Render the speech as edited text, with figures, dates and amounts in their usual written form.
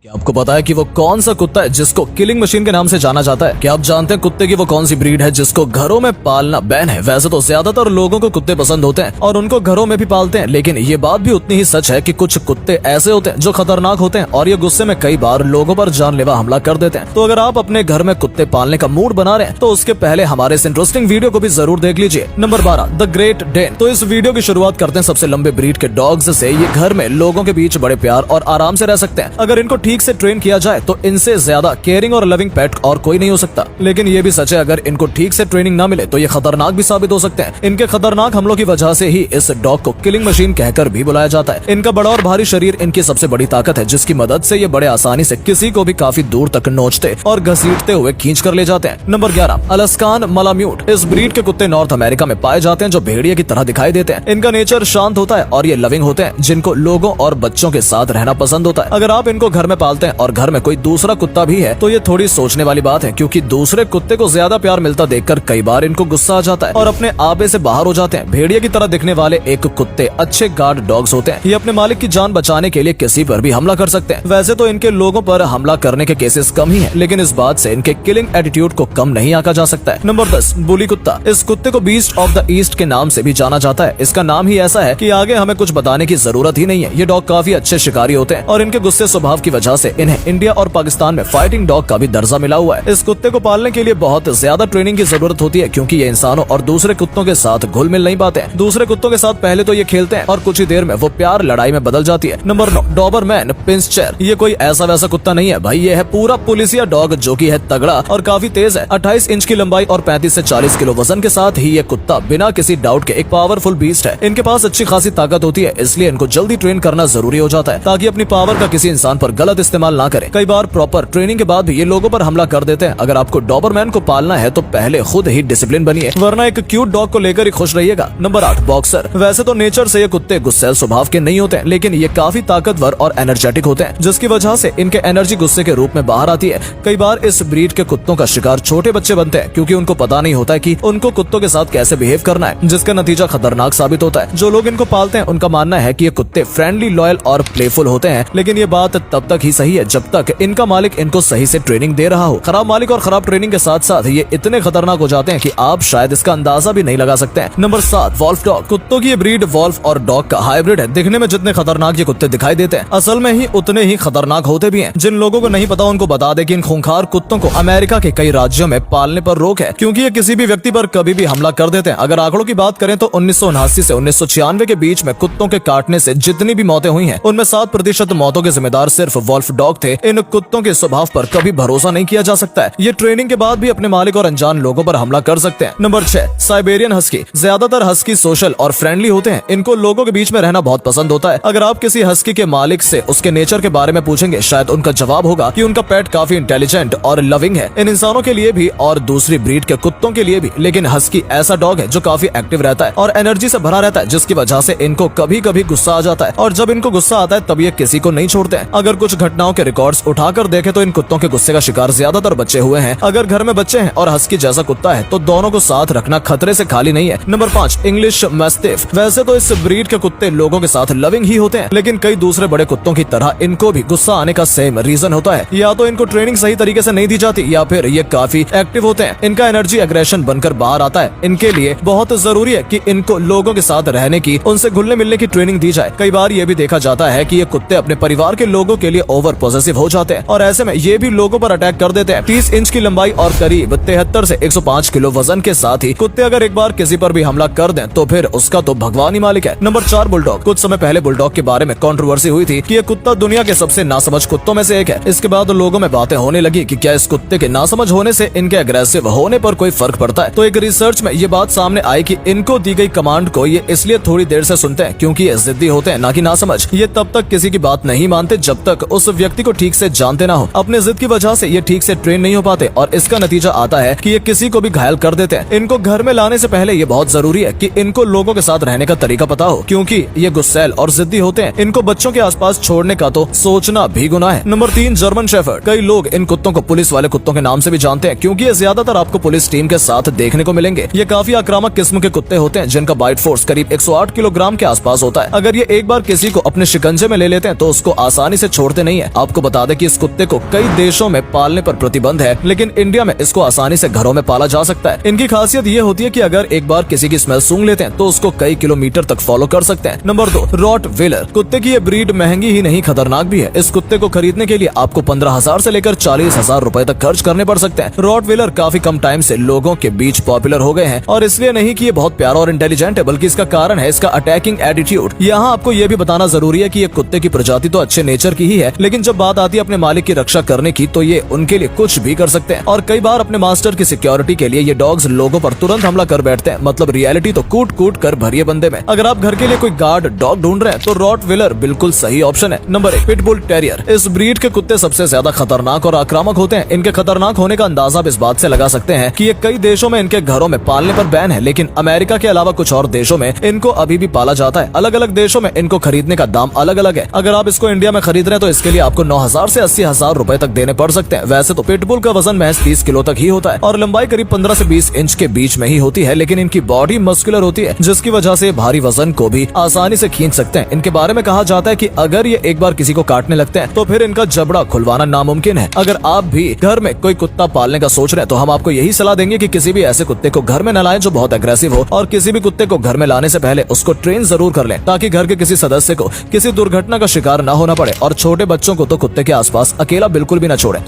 क्या आपको पता है कि वो कौन सा कुत्ता है जिसको किलिंग मशीन के नाम से जाना जाता है? क्या आप जानते हैं कुत्ते की वो कौन सी ब्रीड है जिसको घरों में पालना बैन है? वैसे तो ज्यादातर लोगों को कुत्ते पसंद होते हैं और उनको घरों में भी पालते हैं, लेकिन ये बात भी उतनी ही सच है कि कुछ कुत्ते ऐसे होते हैं जो खतरनाक होते हैं और ये गुस्से में कई बार लोगों पर जानलेवा हमला कर देते हैं। तो अगर आप अपने घर में कुत्ते पालने का मूड बना रहे हैं तो उसके पहले हमारे इस इंटरेस्टिंग वीडियो को भी जरूर देख लीजिए। Number 12, the great Dane. तो इस वीडियो की शुरुआत करते हैं सबसे लंबे ब्रीड के डॉग्स से। ये घर में लोगों के बीच बड़े प्यार और आराम से रह सकते हैं अगर इनको ठीक से ट्रेन किया जाए तो इनसे ज्यादा केयरिंग और लविंग पेट और कोई नहीं हो सकता। लेकिन ये भी सच है अगर इनको ठीक से ट्रेनिंग ना मिले तो ये खतरनाक भी साबित हो सकते हैं। इनके खतरनाक हमलों की वजह से ही इस डॉग को किलिंग मशीन कहकर भी बुलाया जाता है। इनका बड़ा और भारी शरीर इनकी सबसे बड़ी ताकत है, जिसकी मदद से ये बड़े आसानी से किसी को भी काफी दूर तक नोचते और घसीटते हुए खींच कर ले जाते हैं। Number 11, Alaskan malamute. इस ब्रीड के कुत्ते नॉर्थ अमेरिका में पाए जाते हैं जो भेड़िए की तरह दिखाई देते हैं। इनका नेचर शांत होता है और ये लविंग होते हैं जिनको लोगों और बच्चों के साथ रहना पसंद होता है। अगर आप इनको घर में पालते हैं और घर में कोई दूसरा कुत्ता भी है तो ये थोड़ी सोचने वाली बात है, क्योंकि दूसरे कुत्ते को ज्यादा प्यार मिलता देखकर कई बार इनको गुस्सा आ जाता है और अपने आपे से बाहर हो जाते हैं। भेड़िए की तरह दिखने वाले एक कुत्ते अच्छे गार्ड डॉग्स होते हैं। ये अपने मालिक की जान बचाने के लिए किसी पर भी हमला कर सकते हैं। वैसे तो इनके लोगों पर हमला करने के केसेस कम ही है, लेकिन इस बात से इनके किलिंग एटीट्यूड को कम नहीं आंका जा सकता है। नंबर 10, बुली कुत्ता। इस कुत्ते को बीस्ट ऑफ द ईस्ट के नाम से भी जाना जाता है। इसका नाम ही ऐसा है कि आगे हमें कुछ बताने की जरूरत ही नहीं है। ये डॉग काफी अच्छे शिकारी होते हैं और इनके गुस्से स्वभाव की वजह से इन्हें इंडिया और पाकिस्तान में फाइटिंग डॉग का भी दर्जा मिला हुआ है। इस कुत्ते को पालने के लिए बहुत ज्यादा ट्रेनिंग की जरूरत होती है, क्योंकि ये इंसानों और दूसरे कुत्तों के साथ घुल मिल नहीं पाते हैं। दूसरे कुत्तों के साथ पहले तो ये खेलते हैं और कुछ ही देर में वो प्यार लड़ाई में बदल जाती है। Number 9, Doberman pinscher. ये कोई ऐसा वैसा कुत्ता नहीं है भाई, ये है पूरा पुलिसिया डॉग जो की है तगड़ा और काफी तेज है। 28 इंच की लंबाई और 35 से 40 किलो वजन के साथ ही ये कुत्ता बिना किसी डाउट के एक पावरफुल बीस्ट है। इनके पास अच्छी खासी ताकत होती है, इसलिए इनको जल्दी ट्रेन करना जरूरी हो जाता है ताकि अपनी पावर का किसी इंसान पर गलत इस्तेमाल ना करे। कई बार प्रॉपर ट्रेनिंग के बाद भी ये लोगों पर हमला कर देते हैं। अगर आपको डॉबरमैन को पालना है तो पहले खुद ही डिसिप्लिन बनिए, वरना एक क्यूट डॉग को लेकर ही खुश रहिएगा। Number 8, boxer. वैसे तो नेचर से ये कुत्ते गुस्सैल स्वभाव के नहीं होते हैं, लेकिन ये काफी ताकतवर और एनर्जेटिक होते हैं, जिसकी वजह से इनके एनर्जी गुस्से के रूप में बाहर आती है। कई बार इस ब्रीड के कुत्तों का शिकार छोटे बच्चे बनते हैं, क्योंकि उनको पता नहीं होता है कि उनको कुत्तों के साथ कैसे बिहेव करना है, जिसका नतीजा खतरनाक साबित होता है। जो लोग इनको पालते हैं उनका मानना है कि ये कुत्ते फ्रेंडली, लॉयल और प्लेफुल होते हैं, लेकिन ये बात तब तक ही सही है जब तक इनका मालिक इनको सही से ट्रेनिंग दे रहा हो। खराब मालिक और खराब ट्रेनिंग के साथ साथ ये इतने खतरनाक हो जाते हैं कि आप शायद इसका अंदाजा भी नहीं लगा सकते हैं। Number 7, wolf dog. कुत्तों की ये ब्रीड वॉल्फ और डॉग का हाइब्रिड है। दिखने में जितने खतरनाक ये कुत्ते दिखाई देते हैं, असल में ही उतने ही खतरनाक होते भी हैं। जिन लोगों को नहीं पता उनको बता दे कि इन खूंखार कुत्तों को अमेरिका के कई राज्यों में पालने पर रोक है, क्योंकि ये किसी भी व्यक्ति पर कभी भी हमला कर देते हैं। अगर आंकड़ों की बात करें तो 1979 से 1996 के बीच में कुत्तों के काटने से जितनी भी मौतें हुई हैं, उनमें 7% मौतों के जिम्मेदार सिर्फ वॉल्फ डॉग थे। इन कुत्तों के स्वभाव पर कभी भरोसा नहीं किया जा सकता है। ये ट्रेनिंग के बाद भी अपने मालिक और अनजान लोगों पर हमला कर सकते हैं। Number 6, Siberian husky. ज्यादातर हस्की सोशल और फ्रेंडली होते हैं। इनको लोगों के बीच में रहना बहुत पसंद होता है। अगर आप किसी हस्की के मालिक से उसके नेचर के बारे में पूछेंगे, शायद उनका जवाब होगा कि उनका पेट काफी इंटेलिजेंट और लविंग है। इन इंसानों के लिए भी और दूसरी ब्रीड के कुत्तों के लिए भी। लेकिन हस्की ऐसा डॉग है जो काफी एक्टिव रहता है और एनर्जी से भरा रहता है, जिसकी वजह से इनको कभी कभी गुस्सा आ जाता है, और जब इनको गुस्सा आता है तब ये किसी को नहीं छोड़ते हैं। अगर कुछ घटनाओं के रिकॉर्ड्स उठाकर देखें तो इन कुत्तों के गुस्से का शिकार ज्यादातर बच्चे हुए हैं। अगर घर में बच्चे हैं और हस्की जैसा कुत्ता है तो दोनों को साथ रखना खतरे से खाली नहीं है। Number 5, English mastiff. वैसे तो इस ब्रीड के कुत्ते लोगों के साथ लविंग ही होते हैं, लेकिन कई दूसरे बड़े कुत्तों की तरह इनको भी गुस्सा आने का सेम रीजन होता है। या तो इनको ट्रेनिंग सही तरीके से नहीं दी जाती, या फिर ये काफी एक्टिव होते हैं। इनका एनर्जी एग्रेशन बनकर बाहर आता है। इनके लिए बहुत जरूरी है कि इनको लोगों के साथ रहने की, उनसे घुलने मिलने की ट्रेनिंग दी जाए। कई बार ये भी देखा जाता है कि ये कुत्ते अपने परिवार के लोगों के लिए ओवर पॉसेसिव हो जाते हैं और ऐसे में ये भी लोगों पर अटैक कर देते हैं। 30 इंच की लंबाई और करीब 73 से 105 किलो वजन के साथ ही कुत्ते अगर एक बार किसी पर भी हमला कर दें तो फिर उसका तो भगवान ही मालिक है। Number 4, bulldog. कुछ समय पहले बुलडॉग के बारे में कंट्रोवर्सी हुई थी कि ये कुत्ता दुनिया के सबसे नासमझ कुत्तों में से एक है। इसके बाद लोगों में बातें होने लगी कि क्या इस कुत्ते के नासमझ होने से इनके अग्रेसिव होने पर कोई फर्क पड़ता है। तो एक रिसर्च में ये बात सामने आई कि इनको दी गई कमांड को ये इसलिए थोड़ी देर से सुनते हैं क्योंकि ये जिद्दी होते हैं, ना कि नासमझ। ये तब तक किसी की बात नहीं मानते जब तक उस व्यक्ति को ठीक से जानते ना हो। अपने जिद की वजह से ये ठीक से ट्रेन नहीं हो पाते और इसका नतीजा आता है कि ये किसी को भी घायल कर देते हैं। इनको घर में लाने से पहले ये बहुत जरूरी है कि इनको लोगों के साथ रहने का तरीका पता हो, क्योंकि ये गुस्सैल और जिद्दी होते हैं। इनको बच्चों के आसपास छोड़ने का तो सोचना भी गुनाह है। Number 3, German shepherd. कई लोग इन कुत्तों को पुलिस वाले कुत्तों के नाम से भी जानते हैं, क्योंकि ये ज्यादातर आपको पुलिस टीम के साथ देखने को मिलेंगे। ये काफी आक्रामक किस्म के कुत्ते होते हैं जिनका बाइट फोर्स करीब 108 किलोग्राम के आसपास होता है। अगर ये एक बार किसी को अपने शिकंजे में ले लेते हैं तो उसको आसानी से छोड़ते नहीं नहीं है। आपको बता दें कि इस कुत्ते को कई देशों में पालने पर प्रतिबंध है, लेकिन इंडिया में इसको आसानी से घरों में पाला जा सकता है। इनकी खासियत ये होती है कि अगर एक बार किसी की स्मेल सूंघ लेते हैं तो उसको कई किलोमीटर तक फॉलो कर सकते हैं। Number 2, Rottweiler. कुत्ते की ये ब्रीड महंगी ही नहीं खतरनाक भी है। इस कुत्ते को खरीदने के लिए आपको 15,000 से लेकर 40,000 रुपए तक खर्च करने पड़ सकते हैं। रॉटवीलर काफी कम टाइम से लोगों के बीच पॉपुलर हो गए हैं, और इसलिए नहीं कि ये बहुत प्यारा और इंटेलिजेंट है, बल्कि इसका कारण है इसका अटैकिंग एटीट्यूड। यहाँ आपको ये भी बताना जरूरी है कि ये कुत्ते की प्रजाति तो अच्छे नेचर की ही है, लेकिन जब बात आती है अपने मालिक की रक्षा करने की तो ये उनके लिए कुछ भी कर सकते हैं। और कई बार अपने मास्टर की सिक्योरिटी के लिए ये डॉग्स लोगों पर तुरंत हमला कर बैठते हैं। मतलब रियलिटी तो कूट कूट कर भरिए बंदे में। अगर आप घर के लिए कोई गार्ड डॉग ढूंढ रहे हैं तो रॉटवीलर बिल्कुल सही ऑप्शन है। Number 1, pitbull terrier. इस ब्रीड के कुत्ते सबसे ज्यादा खतरनाक और आक्रामक होते हैं। इनके खतरनाक होने का अंदाजा आप इस बात से लगा सकते हैं कि ये कई देशों में इनके घरों में पालने पर बैन है, लेकिन अमेरिका के अलावा कुछ और देशों में इनको अभी भी पाला जाता है। अलग अलग देशों में इनको खरीदने का दाम अलग अलग है। अगर आप इसको इंडिया में खरीद रहे हैं तो इसके लिए आपको 9,000 से 80,000 रुपए तक देने पड़ सकते हैं। वैसे तो पिटबुल का वजन महज 30 किलो तक ही होता है और लंबाई करीब 15 से 20 इंच के बीच में ही होती है, लेकिन इनकी बॉडी मस्कुलर होती है, जिसकी वजह से भारी वजन को भी आसानी से खींच सकते हैं। इनके बारे में कहा जाता है कि अगर ये एक बार किसी को काटने लगते हैं तो फिर इनका जबड़ा खुलवाना नामुमकिन है। अगर आप भी घर में कोई कुत्ता पालने का सोच रहे हैं तो हम आपको यही सलाह देंगे कि किसी भी ऐसे कुत्ते को घर में न लाएं जो बहुत एग्रेसिव हो, और किसी भी कुत्ते को घर में लाने से पहले उसको ट्रेन जरूर कर लें, ताकि घर के किसी सदस्य को किसी दुर्घटना का शिकार न होना पड़े। और छोटे बच्चों को तो कुत्ते के आसपास अकेला बिल्कुल भी न छोड़ें।